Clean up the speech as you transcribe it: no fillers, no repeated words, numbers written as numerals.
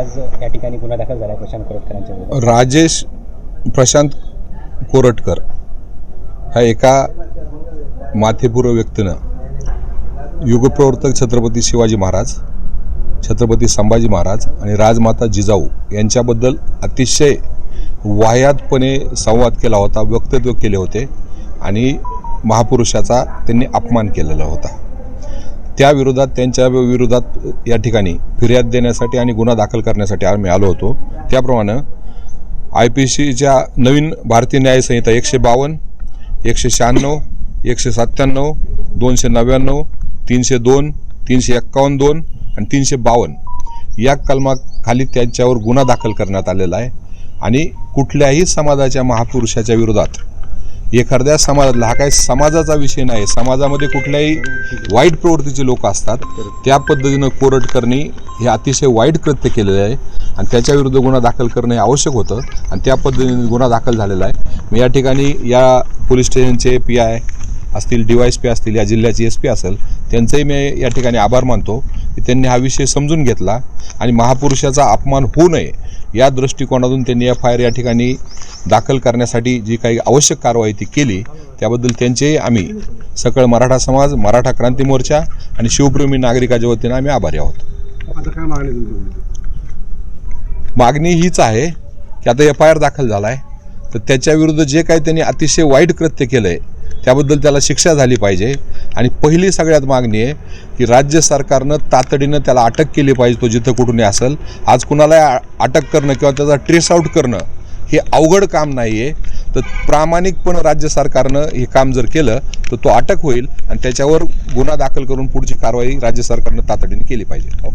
आज या ठिकाणी गुन्हा दाखल झाला प्रशांत कोरटकरांच्या विरोधात। राजेश प्रशांत कोरटकर ह्या एका माथेपूर्व व्यक्तीनं युगप्रवर्तक छत्रपती शिवाजी महाराज, छत्रपती संभाजी महाराज आणि राजमाता जिजाऊ यांच्याबद्दल अतिशय वाह्यातपणे संवाद केला होता, वक्तव्य केले होते आणि महापुरुषाचा त्यांनी अपमान केलेला होता। त्या विरोधात, त्यांच्या विरोधात या ठिकाणी फिर्याद देण्यासाठी आणि गुन्हा दाखल करण्यासाठी आम्ही आलो होतो। त्याप्रमाणे IPCच्या नवीन भारतीय न्याय संहिता 152, 196, 197, 299, 302, 351 आणि 352 या कलमाखाली त्यांच्यावर गुन्हा दाखल करण्यात आलेला आहे। आणि कुठल्याही समाजाच्या महापुरुषाच्या विरोधात, एखाद्या समाजातला, हा काही समाजाचा विषय नाही, समाजामध्ये कुठल्याही वाईट प्रवृत्तीचे लोक असतात, त्या पद्धतीनं कोरटकरनी हे अतिशय वाईट कृत्य केलेलं आहे आणि त्याच्याविरुद्ध गुन्हा दाखल करणे आवश्यक होतं आणि त्या पद्धतीने गुन्हा दाखल झालेला आहे। मी या ठिकाणी या पोलीस स्टेशनचे PI असतील, DYSP असतील, या जिल्ह्याची SP असेल, त्यांचंही मी या ठिकाणी आभार मानतो की त्यांनी हा विषय समजून घेतला आणि महापुरुषाचा अपमान होऊ नये या दृष्टिकोनातून त्यांनी FIR या ठिकाणी दाखल करण्यासाठी जी काही आवश्यक कारवाई ती केली, त्याबद्दल त्यांचेही आम्ही सकळ मराठा समाज, मराठा क्रांती मोर्चा आणि शिवप्रेमी नागरिकाच्या वतीनं आम्ही आभारी आहोत। आता काय मागणी तुमची? मागणी हीच आहे की आता FIR दाखल झाला आहे, तर त्याच्याविरुद्ध जे काही त्यांनी अतिशय वाईट कृत्य केलं आहे त्याबद्दल त्याला शिक्षा झाली पाहिजे। आणि पहिली सगळ्यात मागणी आहे की राज्य सरकारनं तातडीनं त्याला अटक केली पाहिजे, तो जिथं कुठूनही असेल। आज कुणाला अटक करणं किंवा त्याचा ट्रेस आउट करणं हे अवघड काम नाही आहे, तर प्रामाणिकपणे राज्य सरकारनं हे काम जर केलं तर तो अटक होईल आणि त्याच्यावर गुन्हा दाखल करून पुढची कारवाई राज्य सरकारनं तातडीने केली पाहिजे।